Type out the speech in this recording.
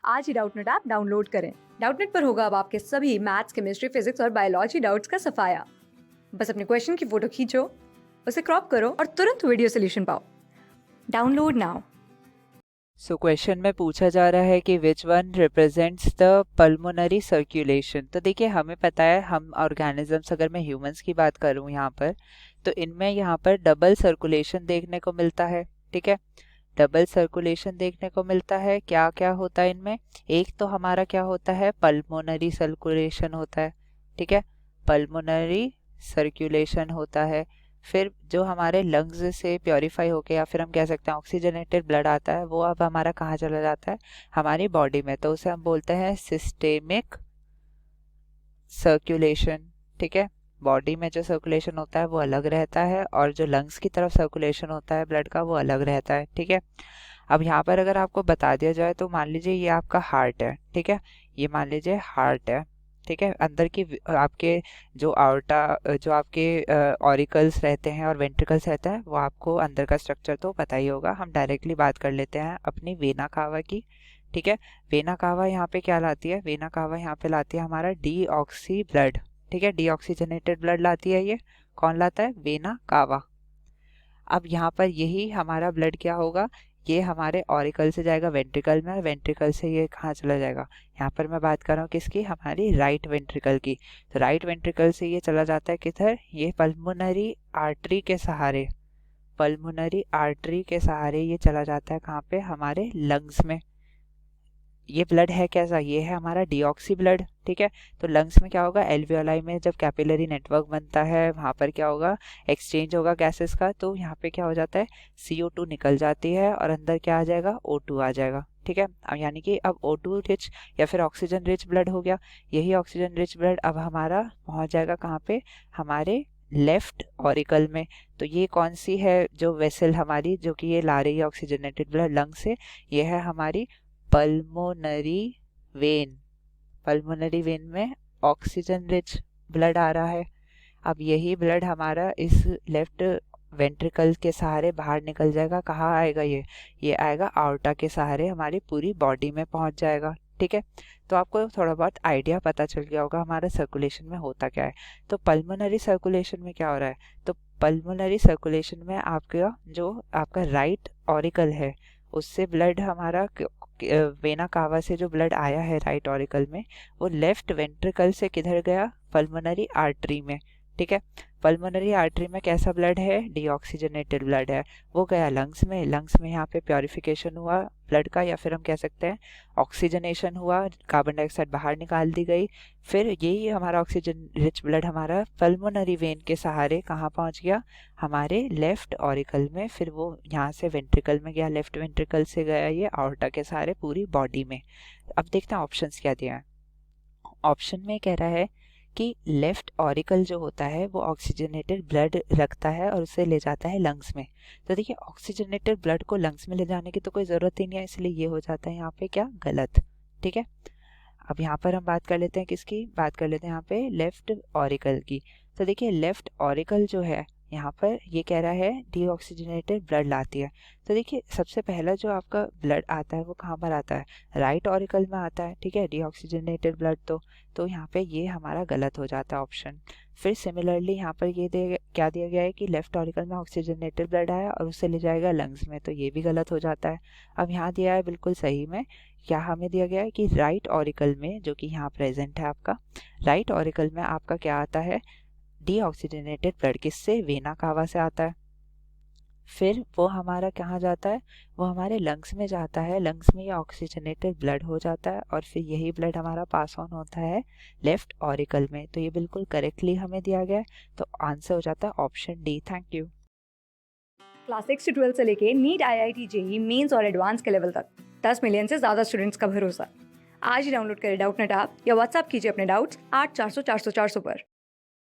आज ही Doubtnut app download करें। Doubtnut पर होगा अब आपके सभी मैथ्स, केमिस्ट्री, फिजिक्स और बायोलॉजी डाउट्स का सफाया। बस अपने क्वेश्चन की फोटो खींचो, उसे क्रॉप करो और तुरंत वीडियो सोल्यूशन पाओ। Download now. सो क्वेश्चन में पूछा जा रहा है कि which one represents the pulmonary circulation. तो देखिए, हमें पता है, हम ऑर्गेनिजम्स, अगर मैं ह्यूमंस की बात करूं यहाँ पर, तो इनमें यहाँ पर डबल सर्कुलेशन देखने को मिलता है। ठीक है, डबल सर्कुलेशन देखने को मिलता है। क्या क्या होता है इनमें? एक तो हमारा क्या होता है, पल्मोनरी सर्कुलेशन होता है। ठीक है, पल्मोनरी सर्कुलेशन होता है। फिर जो हमारे लंग्स से प्योरीफाई होके, या फिर हम कह सकते हैं ऑक्सीजनेटेड ब्लड आता है, वो अब हमारा कहाँ चला जाता है, हमारी बॉडी में। तो उसे हम बोलते हैं सिस्टेमिक सर्कुलेशन। ठीक है, बॉडी में जो सर्कुलेशन होता है वो अलग रहता है, और जो लंग्स की तरफ सर्कुलेशन होता है ब्लड का, वो अलग रहता है। ठीक है, अब यहाँ पर अगर आपको बता दिया जाए, तो मान लीजिए ये आपका हार्ट है। ठीक है, ये मान लीजिए हार्ट है। ठीक है, अंदर की आपके जो आउटा, जो आपके ऑरिकल्स रहते हैं और वेंट्रिकल्स रहते हैं, वो आपको अंदर का स्ट्रक्चर तो पता ही होगा। हम डायरेक्टली बात कर लेते हैं अपनी वेना कावा की। ठीक है, वेना कावा यहाँ पे क्या लाती है? वेना कावा यहाँ पे लाती है हमारा डीऑक्सी ब्लड। ठीक है, डीऑक्सीजनेटेड ब्लड लाती है। ये कौन लाता है? Vena cava. अब यहाँ पर यही हमारा ब्लड क्या होगा, ये हमारे ऑरिकल से जाएगा वेंट्रिकल में, और वेंट्रिकल से ये कहाँ चला जाएगा? यहाँ पर मैं बात कर रहा हूँ किसकी, हमारी राइट वेंट्रिकल की। तो राइट वेंट्रिकल से ये चला जाता है किधर? ये पल्मोनरी आर्टरी के सहारे, पल्मोनरी आर्टरी के सहारे ये चला जाता है कहाँ पे? हमारे लंग्स में। ये ब्लड है कैसा? ये है हमारा डीऑक्सी ब्लड। ठीक है, तो लंग्स में क्या होगा, एल्वियोलाई में जब कैपिलरी नेटवर्क बनता है, वहां पर क्या होगा, एक्सचेंज होगा गैसेस का। तो यहाँ पे क्या हो जाता है, CO2 निकल जाती है, और अंदर क्या आ जाएगा, O2 आ जाएगा। ठीक है, अब यानी कि अब O2 रिच या फिर ऑक्सीजन रिच ब्लड हो गया। यही ऑक्सीजन रिच ब्लड अब हमारा पहुंच जाएगा कहाँ पे, हमारे लेफ्ट ऑरिकल में। तो ये कौन सी है जो वेसल हमारी, जो कि ये ला रही है ऑक्सीजनेटेड ब्लड लंग से? ये है हमारी पल्मोनरी वेन। पल्मोनरी वेन में ऑक्सीजन रिच ब्लड आ रहा है। अब यही ब्लड हमारा इस लेफ्ट वेंट्रिकल के सहारे बाहर निकल जाएगा। कहाँ आएगा ये आएगा आउटा के सहारे, हमारी पूरी बॉडी में पहुंच जाएगा। ठीक है, तो आपको थोड़ा बहुत आइडिया पता चल गया होगा हमारा सर्कुलेशन में होता क्या है। तो पल्मोनरी सर्कुलेशन में क्या हो रहा है, तो पल्मोनरी सर्कुलेशन में आपका जो आपका राइट ऑरिकल है, उससे ब्लड हमारा वेना कावा से जो ब्लड आया है राइट ऑरिकल में, वो लेफ्ट वेंट्रिकल से किधर गया, पल्मोनरी आर्टरी में। ठीक है, पल्मोनरी आर्टरी में कैसा ब्लड है, डीऑक्सीजनेटेड ब्लड है। वो गया लंग्स में, लंग्स में यहाँ पे प्योरिफिकेशन हुआ ब्लड का, या फिर हम कह सकते हैं ऑक्सीजनेशन हुआ, कार्बन डाइऑक्साइड बाहर निकाल दी गई। फिर यही हमारा ऑक्सीजन रिच ब्लड हमारा पल्मोनरी वेन के सहारे कहाँ पहुँच गया, हमारे लेफ्ट ऑरिकल में। फिर वो यहाँ से वेंट्रिकल में गया, लेफ्ट वेंट्रिकल से गया ये आउटा के सहारे पूरी बॉडी में। अब देखते हैं ऑप्शंस क्या दिया है। ऑप्शन में कह रहा है कि लेफ्ट ऑरिकल जो होता है वो ऑक्सीजनेटेड ब्लड रखता है और उसे ले जाता है लंग्स में। तो देखिए, ऑक्सीजनेटेड ब्लड को लंग्स में ले जाने की तो कोई ज़रूरत ही नहीं है, इसलिए ये हो जाता है यहाँ पे क्या, गलत। ठीक है, अब यहाँ पर हम बात कर लेते हैं किसकी, बात कर लेते हैं यहाँ पे लेफ्ट ऑरिकल की। तो देखिए, लेफ्ट ऑरिकल जो है यहाँ पर ये कह रहा है डीऑक्सीजनेटेड ब्लड लाती है। तो देखिए, सबसे पहला जो आपका ब्लड आता है वो कहाँ पर आता है, राइट ऑरिकल में आता है। ठीक है, डीऑक्सीजनेटेड ब्लड तो यहाँ पे ये हमारा गलत हो जाता है ऑप्शन। फिर सिमिलरली यहाँ पर ये क्या दिया गया है कि लेफ्ट ऑरिकल में ऑक्सीजनेटेड ब्लड आया और उसे ले जाएगा लंग्स में, तो ये भी गलत हो जाता है। अब यहाँ दिया है बिल्कुल सही में, क्या हमें दिया गया है कि राइट ऑरिकल में, जो कि यहाँ प्रेजेंट है आपका, राइट ऑरिकल में आपका क्या आता है, डीऑक्सीजनेटेड ब्लड। किससे? वेना कावा से आता है। फिर वो हमारा कहाँ जाता है, वो हमारे लंग्स में जाता है, लंग्स में ये ऑक्सीजनेटेड ब्लड हो जाता है, और फिर यही ब्लड हमारा पास ऑन होता है लेफ्ट ऑरिकल में। तो ये बिल्कुल करेक्टली हमें दिया गया है, तो आंसर हो जाता है option D. Thank you. Class 6 से 12 से लेके नीट, IIT, JEE मेंस और एडवांस के लेवल तक 10 मिलियन से ज्यादा स्टूडेंट्स का भरोसा। आज ही डाउनलोड करें डाउटनेट ऐप या व्हाट्सएप कीजिए अपने डाउट्स 8400 400 400 पर।